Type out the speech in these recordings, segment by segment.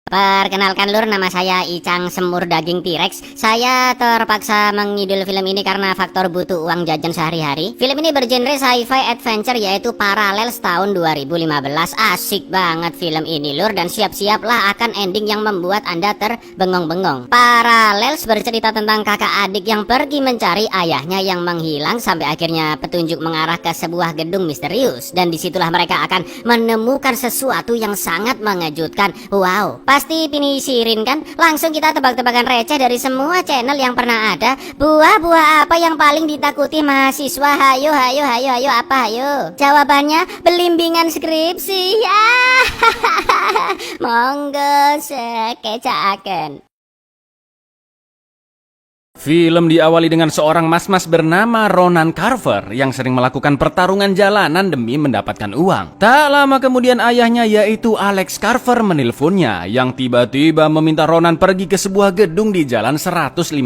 Perkenalkan lur, nama saya Icang Semur Daging T-Rex. Saya terpaksa mengidul film ini karena faktor butuh uang jajan sehari-hari. Film ini bergenre sci-fi adventure yaitu Parallels tahun 2015. Asik banget film ini lur, dan siap-siaplah akan ending yang membuat Anda terbengong-bengong. Parallels bercerita tentang kakak adik yang pergi mencari ayahnya yang menghilang sampai akhirnya petunjuk mengarah ke sebuah gedung misterius, dan disitulah mereka akan menemukan sesuatu yang sangat mengejutkan. Wow, pasti pinisirin kan? Langsung kita tebak-tebakan receh dari semua channel yang pernah ada. Buah-buah apa yang paling ditakuti mahasiswa? Hayo, hayo, hayo, hayo, apa hayo? Jawabannya belimbingan skripsi. Ya, monggo sekecaken. Film diawali dengan seorang mas-mas bernama Ronan Carver yang sering melakukan pertarungan jalanan demi mendapatkan uang. Tak lama kemudian ayahnya yaitu Alex Carver menelponnya yang tiba-tiba meminta Ronan pergi ke sebuah gedung di jalan 156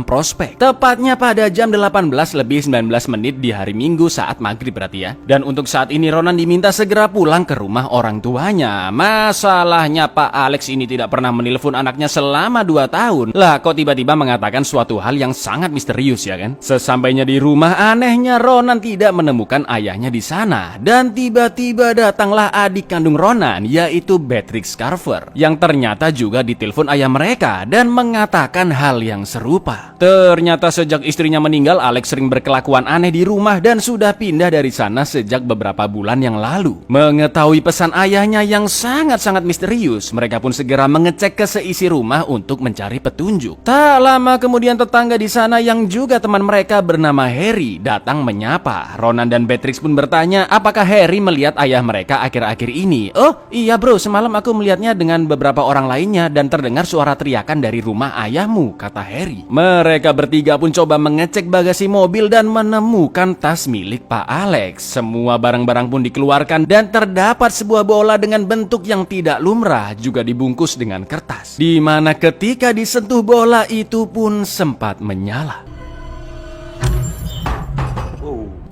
Prospect. Tepatnya pada jam 18:19 di hari Minggu saat maghrib berarti ya. Dan untuk saat ini Ronan diminta segera pulang ke rumah orang tuanya. Masalahnya Pak Alex ini tidak pernah menelpon anaknya selama 2 tahun. Lah kok tiba-tiba mengatakan suatu hal yang sangat misterius ya kan? Sesampainya di rumah, anehnya Ronan tidak menemukan ayahnya di sana, dan tiba-tiba datanglah adik kandung Ronan yaitu Beatrix Carver yang ternyata juga ditelepon ayah mereka dan mengatakan hal yang serupa. Ternyata sejak istrinya meninggal, Alex sering berkelakuan aneh di rumah dan sudah pindah dari sana sejak beberapa bulan yang lalu. Mengetahui pesan ayahnya yang sangat-sangat misterius, mereka pun segera mengecek ke seisi rumah untuk mencari petunjuk. Tak lama kemudian tetangga di sana yang juga teman mereka bernama Harry datang menyapa. Ronan dan Beatrix pun bertanya apakah Harry melihat ayah mereka akhir-akhir ini. Oh iya bro, semalam aku melihatnya dengan beberapa orang lainnya dan terdengar suara teriakan dari rumah ayahmu, kata Harry. Mereka bertiga pun coba mengecek bagasi mobil dan menemukan tas milik Pak Alex. Semua barang-barang pun dikeluarkan dan terdapat sebuah bola dengan bentuk yang tidak lumrah juga dibungkus dengan kertas, di mana ketika disentuh bola itu pun sempat menyala.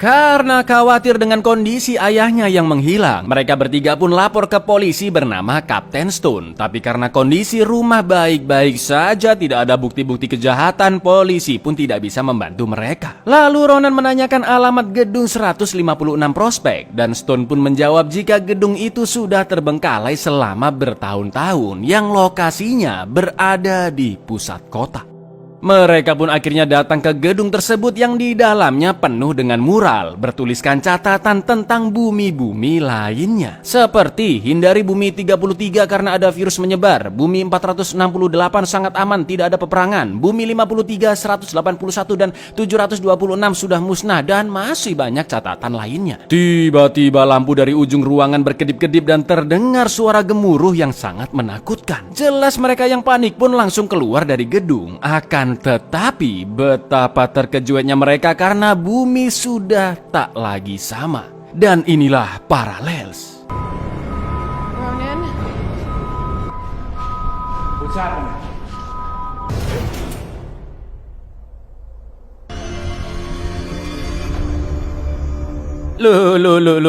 Karena khawatir dengan kondisi ayahnya yang menghilang, mereka bertiga pun lapor ke polisi bernama Kapten Stone. Tapi karena kondisi rumah baik-baik saja, tidak ada bukti-bukti kejahatan, polisi pun tidak bisa membantu mereka. Lalu Ronan menanyakan alamat gedung 156 Prospect, dan Stone pun menjawab jika gedung itu sudah terbengkalai selama bertahun-tahun yang lokasinya berada di pusat kota. Mereka pun akhirnya datang ke gedung tersebut yang di dalamnya penuh dengan mural bertuliskan catatan tentang bumi-bumi lainnya. Seperti hindari bumi 33 karena ada virus menyebar, bumi 468 sangat aman tidak ada peperangan, bumi 53, 181 dan 726 sudah musnah, dan masih banyak catatan lainnya. Tiba-tiba lampu dari ujung ruangan berkedip-kedip dan terdengar suara gemuruh yang sangat menakutkan. Jelas mereka yang panik pun langsung keluar dari gedung. Tetapi betapa terkejutnya mereka karena bumi sudah tak lagi sama. Dan inilah Parallels. Ronan? What's happening? Loh,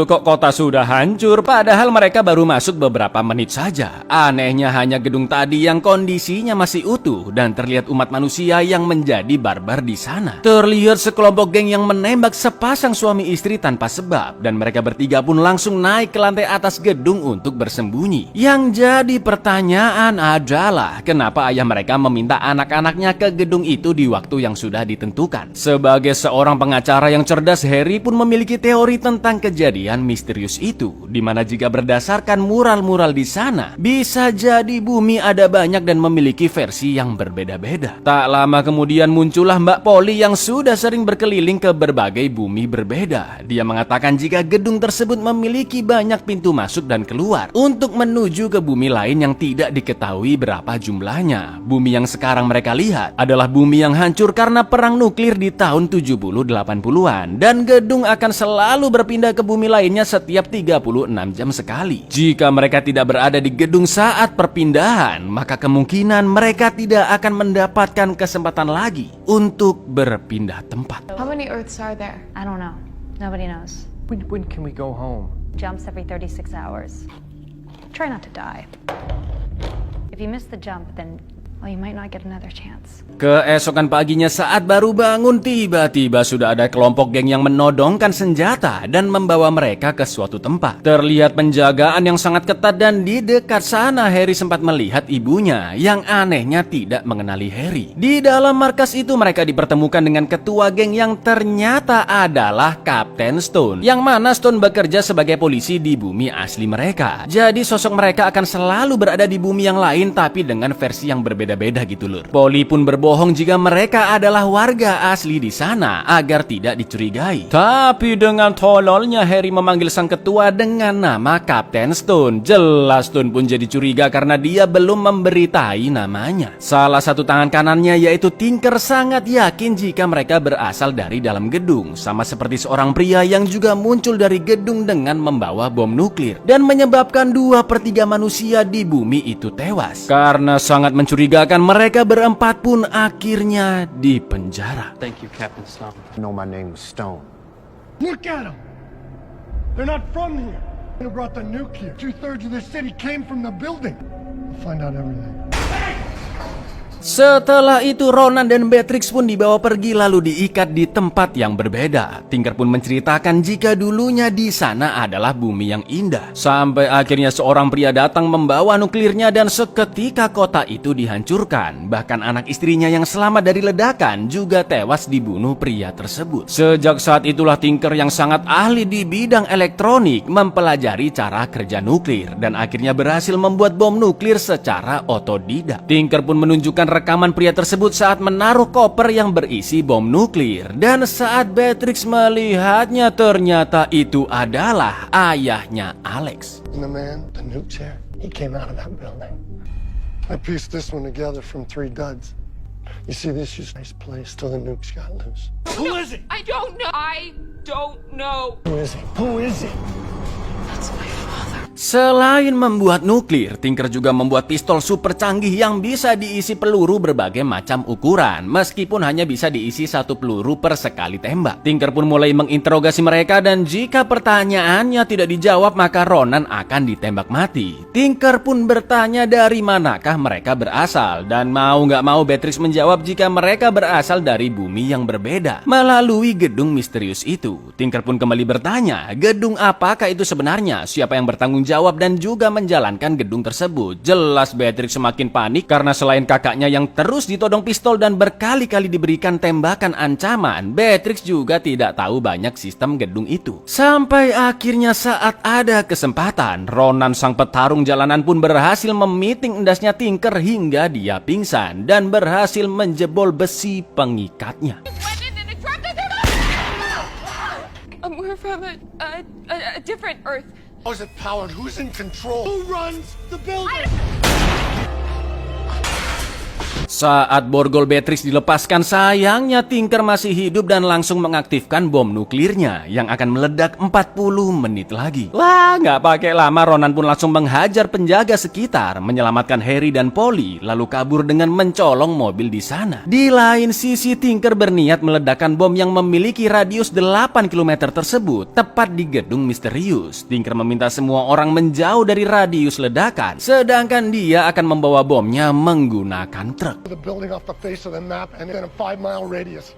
kok kota sudah hancur? Padahal mereka baru masuk beberapa menit saja. Anehnya hanya gedung tadi yang kondisinya masih utuh dan terlihat umat manusia yang menjadi barbar di sana. Terlihat sekelompok geng yang menembak sepasang suami istri tanpa sebab, dan mereka bertiga pun langsung naik ke lantai atas gedung untuk bersembunyi. Yang jadi pertanyaan adalah kenapa ayah mereka meminta anak-anaknya ke gedung itu di waktu yang sudah ditentukan. Sebagai seorang pengacara yang cerdas, Harry pun memiliki teori tentang kejadian misterius itu, di mana jika berdasarkan mural-mural di sana, bisa jadi bumi ada banyak dan memiliki versi yang berbeda-beda. Tak lama kemudian muncullah Mbak Polly yang sudah sering berkeliling ke berbagai bumi berbeda. Dia mengatakan jika gedung tersebut memiliki banyak pintu masuk dan keluar untuk menuju ke bumi lain yang tidak diketahui berapa jumlahnya. Bumi yang sekarang mereka lihat adalah bumi yang hancur karena perang nuklir di tahun 70-80-an, dan gedung akan selalu berpindah ke bumi lainnya setiap 36 jam sekali. Jika mereka tidak berada di gedung saat perpindahan, maka kemungkinan mereka tidak akan mendapatkan kesempatan lagi untuk berpindah tempat. How many Earths are there? I don't know. Nobody knows. When can we go home? Jumps every 36 hours. Try not to die. If you miss the jump, then, well, you might not get another chance. Keesokan paginya saat baru bangun, tiba-tiba sudah ada kelompok geng yang menodongkan senjata dan membawa mereka ke suatu tempat. Terlihat penjagaan yang sangat ketat dan di dekat sana Harry sempat melihat ibunya yang anehnya tidak mengenali Harry. Di dalam markas itu mereka dipertemukan dengan ketua geng yang ternyata adalah Kapten Stone, yang mana Stone bekerja sebagai polisi di bumi asli mereka. Jadi sosok mereka akan selalu berada di bumi yang lain tapi dengan versi yang berbeda-beda gitu lur. Polly pun berbohong jika mereka adalah warga asli di sana agar tidak dicurigai. Tapi dengan tololnya Harry memanggil sang ketua dengan nama Kapten Stone. Jelas Stone pun jadi curiga karena dia belum memberitai namanya. Salah satu tangan kanannya yaitu Tinker sangat yakin jika mereka berasal dari dalam gedung, sama seperti seorang pria yang juga muncul dari gedung dengan membawa bom nuklir dan menyebabkan 2/3 manusia di bumi itu tewas. Karena sangat mencurigakan, mereka berempat pun akhirnya dipenjara. Thank you, Captain Stone. know my name was Stone. Look at them! They're not from here. Who brought the nuke here? 2/3 of this city came from the building. We'll find out everything. Setelah itu Ronan dan Beatrix pun dibawa pergi lalu diikat di tempat yang berbeda. Tinker pun menceritakan jika dulunya di sana adalah bumi yang indah. Sampai akhirnya seorang pria datang membawa nuklirnya dan seketika kota itu dihancurkan. Bahkan anak istrinya yang selamat dari ledakan juga tewas dibunuh pria tersebut. Sejak saat itulah Tinker yang sangat ahli di bidang elektronik mempelajari cara kerja nuklir dan akhirnya berhasil membuat bom nuklir secara otodidak. Tinker pun menunjukkan rekaman pria tersebut saat menaruh koper yang berisi bom nuklir, dan saat Beatrix melihatnya ternyata itu adalah ayahnya Alex. And the man, the nuke's here, he came out of that building. I pieced this one together from 3 duds. You see, this is a nice place till the nukes got loose. Who is he? I don't know. I don't know. Who is he? Who is he? That's my father. Selain membuat nuklir, Tinker juga membuat pistol super canggih yang bisa diisi peluru berbagai macam ukuran, meskipun hanya bisa diisi 1 peluru per sekali tembak. Tinker pun mulai menginterogasi mereka dan jika pertanyaannya tidak dijawab maka Ronan akan ditembak mati. Tinker pun bertanya dari manakah mereka berasal dan mau nggak mau Beatrix menjawab jika mereka berasal dari bumi yang berbeda melalui gedung misterius itu. Tinker pun kembali bertanya, gedung apakah itu sebenarnya, siapa yang bertanggung jawab dan juga menjalankan gedung tersebut. Jelas Beatrix semakin panik karena selain kakaknya yang terus ditodong pistol dan berkali-kali diberikan tembakan ancaman, Beatrix juga tidak tahu banyak sistem gedung itu. Sampai akhirnya saat ada kesempatan, Ronan sang petarung jalanan pun berhasil memiting endasnya Tinker hingga dia pingsan dan berhasil menjebol besi pengikatnya. Went in and it dropped it. We're from a different Earth. How's it powered? Who's in control? Who runs the building? Saat borgol Beatrix dilepaskan, sayangnya Tinker masih hidup dan langsung mengaktifkan bom nuklirnya yang akan meledak 40 menit lagi. Wah, nggak pakai lama Ronan pun langsung menghajar penjaga sekitar, menyelamatkan Harry dan Polly, lalu kabur dengan mencolong mobil di sana. Di lain sisi, Tinker berniat meledakkan bom yang memiliki radius 8 km tersebut, tepat di gedung misterius. Tinker meminta semua orang menjauh dari radius ledakan, sedangkan dia akan membawa bomnya menggunakan truk. The building off the face of the map and in a 5-mile radius.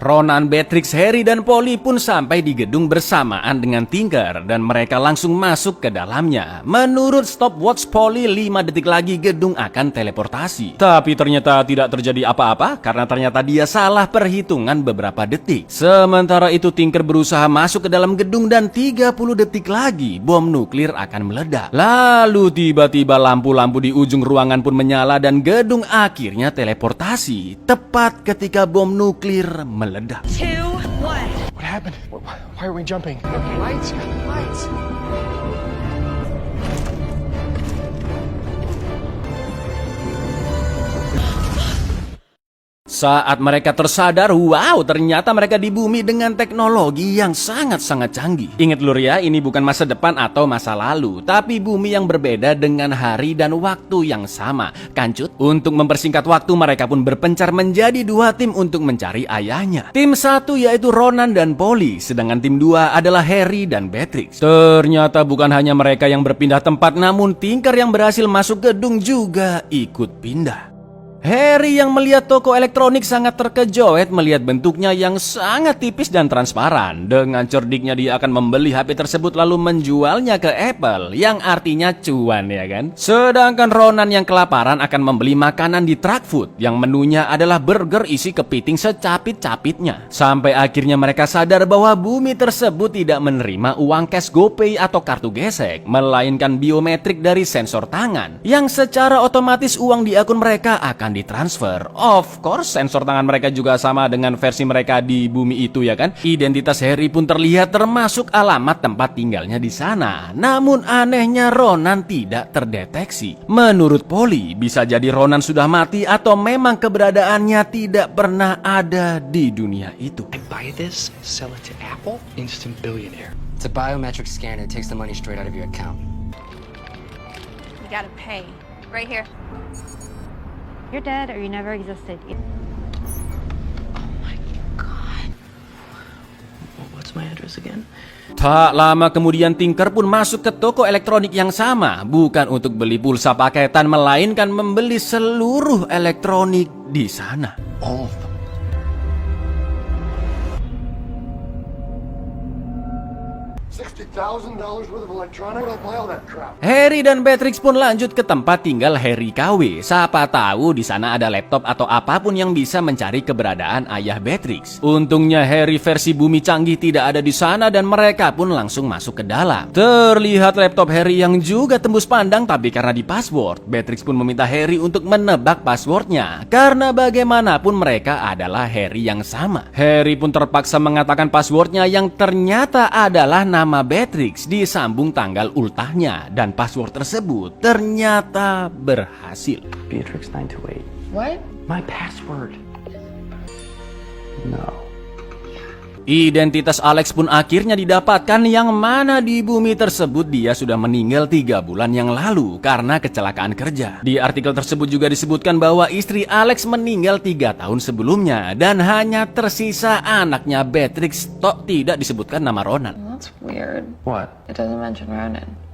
Ronan, Beatrix, Harry, dan Polly pun sampai di gedung bersamaan dengan Tinker dan mereka langsung masuk ke dalamnya. Menurut stopwatch Polly, 5 detik lagi gedung akan teleportasi. Tapi ternyata tidak terjadi apa-apa karena ternyata dia salah perhitungan beberapa detik. Sementara itu Tinker berusaha masuk ke dalam gedung dan 30 detik lagi bom nuklir akan meledak. Lalu tiba-tiba lampu-lampu di ujung ruangan pun menyala dan gedung akhirnya teleportasi tepat ketika bom nuklir meledak. 2, 1. What happened? Why are we jumping? Lights. Saat mereka tersadar, wow, ternyata mereka di bumi dengan teknologi yang sangat-sangat canggih. Ingat lur ya, ini bukan masa depan atau masa lalu, tapi bumi yang berbeda dengan hari dan waktu yang sama. Kancut, untuk mempersingkat waktu mereka pun berpencar menjadi dua tim untuk mencari ayahnya. Tim satu yaitu Ronan dan Polly, sedangkan tim dua adalah Harry dan Beatrix. Ternyata bukan hanya mereka yang berpindah tempat, namun Tinker yang berhasil masuk gedung juga ikut pindah. Harry yang melihat toko elektronik sangat terkejut melihat bentuknya yang sangat tipis dan transparan. Dengan cerdiknya dia akan membeli HP tersebut lalu menjualnya ke Apple, yang artinya cuan ya kan. Sedangkan Ronan yang kelaparan akan membeli makanan di truck food yang menunya adalah burger isi kepiting secapit-capitnya. Sampai akhirnya mereka sadar bahwa bumi tersebut tidak menerima uang cash GoPay atau kartu gesek, melainkan biometrik dari sensor tangan, yang secara otomatis uang di akun mereka akan ditransfer. Of course, sensor tangan mereka juga sama dengan versi mereka di bumi itu ya kan. Identitas Harry pun terlihat termasuk alamat tempat tinggalnya di sana. Namun anehnya Ronan tidak terdeteksi. Menurut Polly, bisa jadi Ronan sudah mati atau memang keberadaannya tidak pernah ada di dunia itu. I buy this, sell it to Apple, instant billionaire. It's a biometric scanner. It takes the money straight out of your account. You gotta pay. Right here. You're dead or you never existed. What's my address again? Tak lama kemudian Tinker pun masuk ke toko elektronik yang sama, bukan untuk beli pulsa paketan melainkan membeli seluruh elektronik di sana. All of them. $60,000 worth of electronics? Where'd I buy all that crap? Harry dan Beatrix pun lanjut ke tempat tinggal Harry KW. Siapa tahu di sana ada laptop atau apapun yang bisa mencari keberadaan ayah Beatrix. Untungnya Harry versi bumi canggih tidak ada di sana dan mereka pun langsung masuk ke dalam. Terlihat laptop Harry yang juga tembus pandang, tapi karena di password, Beatrix pun meminta Harry untuk menebak passwordnya. Karena bagaimanapun mereka adalah Harry yang sama. Harry pun terpaksa mengatakan passwordnya yang ternyata adalah nama Beatrix disambung tanggal ultahnya, dan password tersebut ternyata berhasil. Beatrix 928. What? My password. No. Identitas Alex pun akhirnya didapatkan, yang mana di bumi tersebut dia sudah meninggal 3 bulan yang lalu karena kecelakaan kerja. Di artikel tersebut juga disebutkan bahwa istri Alex meninggal 3 tahun sebelumnya dan hanya tersisa anaknya Beatrix. Tok tidak disebutkan nama Ronan. That's weird. What? It doesn't mention Ronan.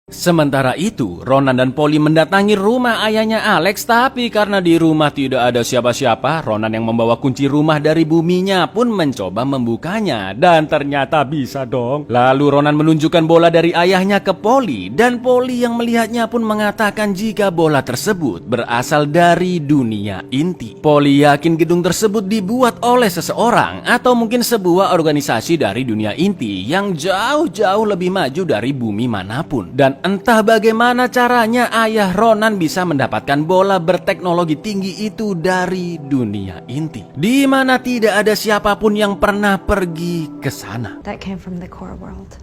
Sementara itu, Ronan dan Polly mendatangi rumah ayahnya Alex, tapi karena di rumah tidak ada siapa-siapa, Ronan yang membawa kunci rumah dari buminya pun mencoba membukanya, dan ternyata bisa dong. Lalu Ronan menunjukkan bola dari ayahnya ke Polly, dan Polly yang melihatnya pun mengatakan jika bola tersebut berasal dari dunia inti. Polly yakin gedung tersebut dibuat oleh seseorang, atau mungkin sebuah organisasi dari dunia inti yang jauh-jauh lebih maju dari bumi manapun. Dan entah bagaimana caranya ayah Ronan bisa mendapatkan bola berteknologi tinggi itu dari dunia inti, di mana tidak ada siapapun yang pernah pergi ke sana. That came from the core world.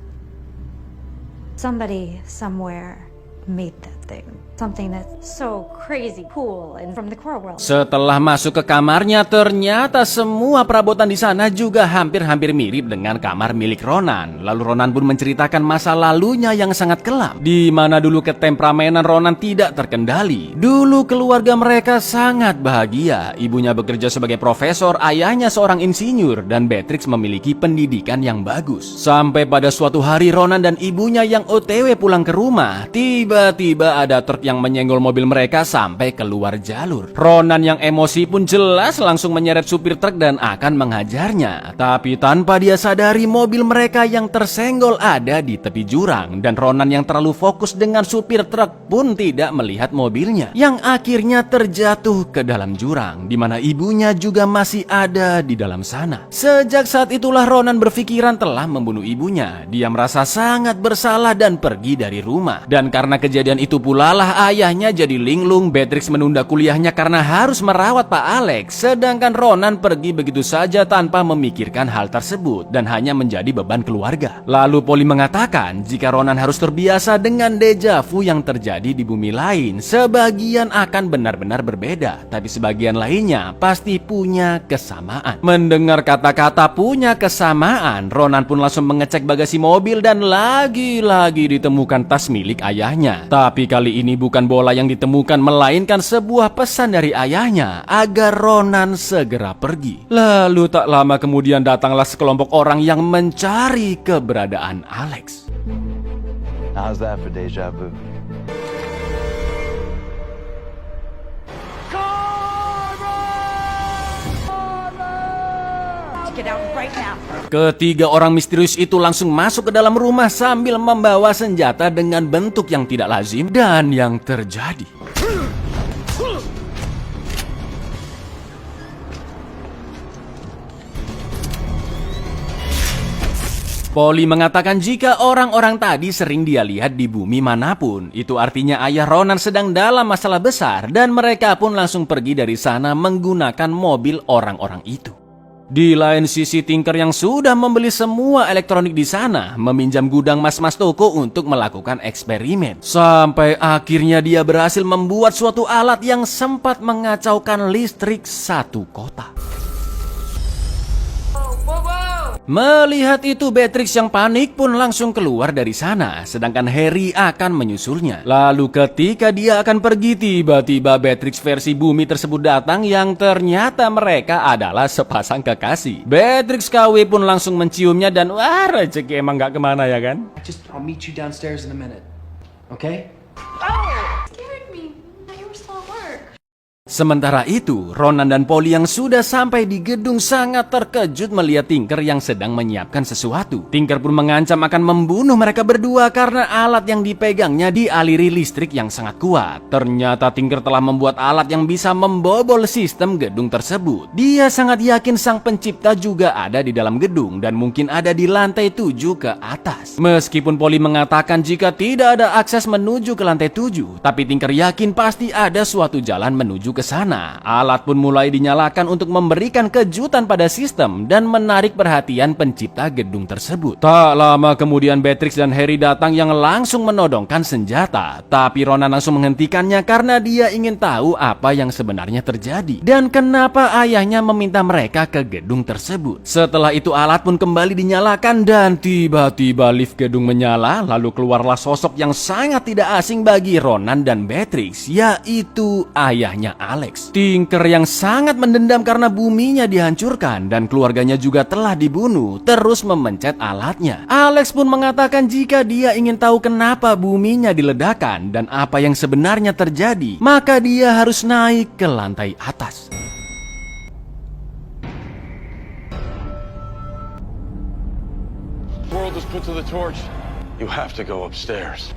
Somebody somewhere made that thing. Something that's so crazy cool and from the core world. Setelah masuk ke kamarnya, ternyata semua perabotan di sana juga hampir-hampir mirip dengan kamar milik Ronan. Lalu Ronan pun menceritakan masa lalunya yang sangat kelam, di mana dulu ketemperamenan Ronan tidak terkendali. Dulu keluarga mereka sangat bahagia. Ibunya bekerja sebagai profesor, ayahnya seorang insinyur, dan Beatrix memiliki pendidikan yang bagus. Sampai pada suatu hari Ronan dan ibunya yang OTW pulang ke rumah, tiba-tiba ada truk yang menyenggol mobil mereka sampai keluar jalur. Ronan yang emosi pun jelas langsung menyeret supir truk dan akan menghajarnya. Tapi tanpa dia sadari, mobil mereka yang tersenggol ada di tepi jurang, dan Ronan yang terlalu fokus dengan supir truk pun tidak melihat mobilnya, yang akhirnya terjatuh ke dalam jurang, di mana ibunya juga masih ada di dalam sana. Sejak saat itulah Ronan berpikiran telah membunuh ibunya. Dia merasa sangat bersalah dan pergi dari rumah. Dan karena kejadian itu pula lah ayahnya jadi linglung. Beatrix menunda kuliahnya karena harus merawat Pak Alex, sedangkan Ronan pergi begitu saja tanpa memikirkan hal tersebut dan hanya menjadi beban keluarga. Lalu Polly mengatakan jika Ronan harus terbiasa dengan deja vu yang terjadi di bumi lain, sebagian akan benar-benar berbeda, tapi sebagian lainnya pasti punya kesamaan. Mendengar kata-kata punya kesamaan, Ronan pun langsung mengecek bagasi mobil dan lagi-lagi ditemukan tas milik ayahnya. Tapi kali ini bukan bola yang ditemukan, melainkan sebuah pesan dari ayahnya agar Ronan segera pergi. Lalu tak lama kemudian datanglah sekelompok orang yang mencari keberadaan Alex. How's that for deja vu? Get out right now. Ketiga orang misterius itu langsung masuk ke dalam rumah sambil membawa senjata dengan bentuk yang tidak lazim dan yang terjadi. Polly mengatakan jika orang-orang tadi sering dia lihat di bumi manapun, itu artinya ayah Ronan sedang dalam masalah besar dan mereka pun langsung pergi dari sana menggunakan mobil orang-orang itu. Di lain sisi, Tinker yang sudah membeli semua elektronik di sana meminjam gudang mas-mas toko untuk melakukan eksperimen. Sampai akhirnya dia berhasil membuat suatu alat yang sempat mengacaukan listrik satu kota. Melihat itu, Beatrix yang panik pun langsung keluar dari sana, sedangkan Harry akan menyusulnya. Lalu ketika dia akan pergi, tiba-tiba Beatrix versi bumi tersebut datang yang ternyata mereka adalah sepasang kekasih. Beatrix KW pun langsung menciumnya dan wah, rezeki emang gak kemana ya kan? I'll meet you downstairs in a minute. Okay? Scared me. Now you were still at work. Sementara itu, Ronan dan Polly yang sudah sampai di gedung sangat terkejut melihat Tinker yang sedang menyiapkan sesuatu. Tinker pun mengancam akan membunuh mereka berdua karena alat yang dipegangnya dialiri listrik yang sangat kuat. Ternyata Tinker telah membuat alat yang bisa membobol sistem gedung tersebut. Dia sangat yakin sang pencipta juga ada di dalam gedung dan mungkin ada di lantai 7 ke atas. Meskipun Polly mengatakan jika tidak ada akses menuju ke lantai 7, tapi Tinker yakin pasti ada suatu jalan menuju ke sana. Alat pun mulai dinyalakan untuk memberikan kejutan pada sistem dan menarik perhatian pencipta gedung tersebut. Tak lama kemudian Beatrix dan Harry datang yang langsung menodongkan senjata. Tapi Ronan langsung menghentikannya karena dia ingin tahu apa yang sebenarnya terjadi dan kenapa ayahnya meminta mereka ke gedung tersebut. Setelah itu alat pun kembali dinyalakan dan tiba-tiba lift gedung menyala. Lalu keluarlah sosok yang sangat tidak asing bagi Ronan dan Beatrix, yaitu ayahnya Alex. Tinker yang sangat mendendam karena buminya dihancurkan dan keluarganya juga telah dibunuh, terus memencet alatnya. Alex pun mengatakan jika dia ingin tahu kenapa buminya diledakkan dan apa yang sebenarnya terjadi, maka dia harus naik ke lantai atas. The world is put to the torch. You have to go upstairs.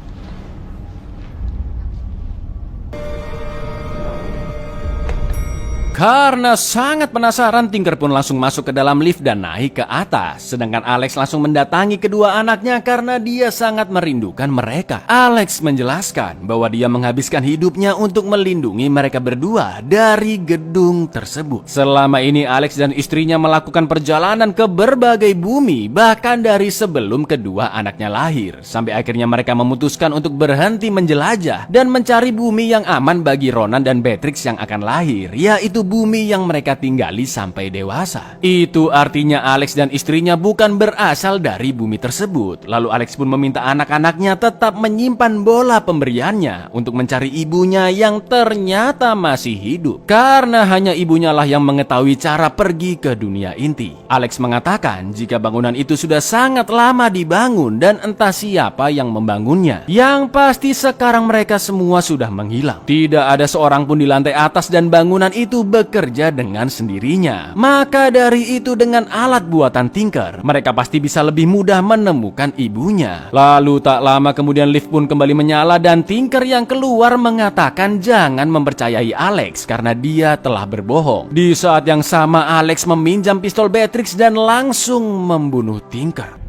Karena sangat penasaran, Tinker pun langsung masuk ke dalam lift dan naik ke atas. Sedangkan Alex langsung mendatangi kedua anaknya karena dia sangat merindukan mereka. Alex menjelaskan bahwa dia menghabiskan hidupnya untuk melindungi mereka berdua dari gedung tersebut. Selama ini Alex dan istrinya melakukan perjalanan ke berbagai bumi, bahkan dari sebelum kedua anaknya lahir. Sampai akhirnya mereka memutuskan untuk berhenti menjelajah dan mencari bumi yang aman bagi Ronan dan Beatrix yang akan lahir, yaitu bumi yang mereka tinggali sampai dewasa. Itu artinya Alex dan istrinya bukan berasal dari bumi tersebut. Lalu Alex pun meminta anak-anaknya tetap menyimpan bola pemberiannya untuk mencari ibunya yang ternyata masih hidup. Karena hanya ibunya lah yang mengetahui cara pergi ke dunia inti. Alex mengatakan jika bangunan itu sudah sangat lama dibangun dan entah siapa yang membangunnya. Yang pasti sekarang mereka semua sudah menghilang. Tidak ada seorang pun di lantai atas dan bangunan itu bekerja dengan sendirinya. Maka dari itu dengan alat buatan Tinker, mereka pasti bisa lebih mudah menemukan ibunya. Lalu tak lama kemudian lift pun kembali menyala dan Tinker yang keluar mengatakan jangan mempercayai Alex karena dia telah berbohong. Di saat yang sama Alex meminjam pistol Beatrix dan langsung membunuh Tinker.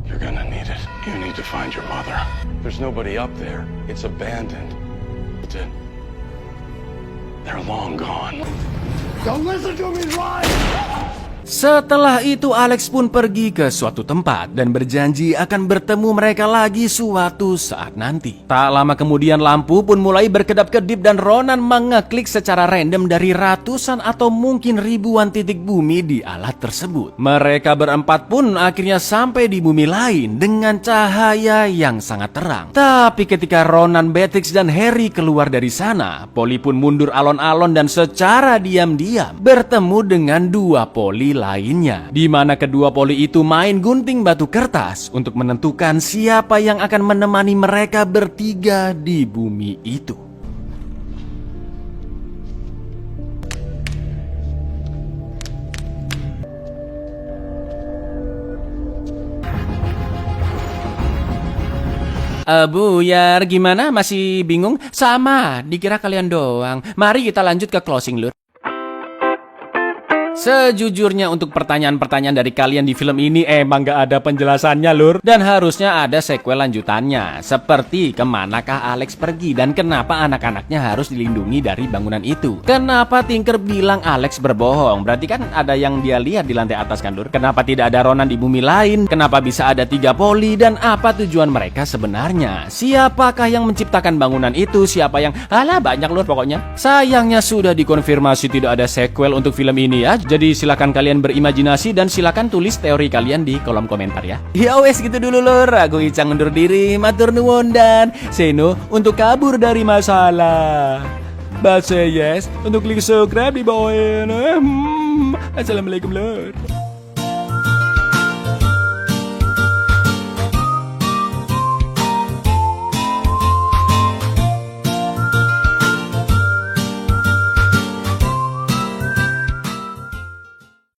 You're gonna need it. You need to find your mother. There's nobody up there. It's abandoned. They're long gone. Don't listen to me, Ryan! Setelah itu Alex pun pergi ke suatu tempat dan berjanji akan bertemu mereka lagi suatu saat nanti. Tak lama kemudian lampu pun mulai berkedap-kedip dan Ronan mengeklik secara random dari ratusan atau mungkin ribuan titik bumi di alat tersebut. Mereka berempat pun akhirnya sampai di bumi lain dengan cahaya yang sangat terang. Tapi ketika Ronan, Beatrix dan Harry keluar dari sana, Polly pun mundur alon-alon dan secara diam-diam bertemu dengan dua Polly lainnya, di mana kedua Polly itu main gunting batu kertas untuk menentukan siapa yang akan menemani mereka bertiga di bumi itu. Buyar, gimana? Masih bingung? Sama, dikira kalian doang. Mari kita lanjut ke closing, Lur. Sejujurnya untuk pertanyaan-pertanyaan dari kalian di film ini emang gak ada penjelasannya, Lur. Dan harusnya ada sequel lanjutannya, seperti kemanakah Alex pergi dan kenapa anak-anaknya harus dilindungi dari bangunan itu. Kenapa Tinker bilang Alex berbohong? Berarti kan ada yang dia lihat di lantai atas kan, Lur. Kenapa tidak ada Ronan di bumi lain? Kenapa bisa ada 3 Polly? Dan apa tujuan mereka sebenarnya? Siapakah yang menciptakan bangunan itu? Siapa yang... Alah, banyak, Lur, pokoknya. Sayangnya sudah dikonfirmasi tidak ada sequel untuk film ini ya. Jadi silakan kalian berimajinasi dan silakan tulis teori kalian di kolom komentar ya. Ya wes gitu dulu, Lur. Aku Icang undur diri, matur nuwun dan seno untuk kabur dari masalah. But say yes untuk klik subscribe di bawah ini. Assalamualaikum, Lur.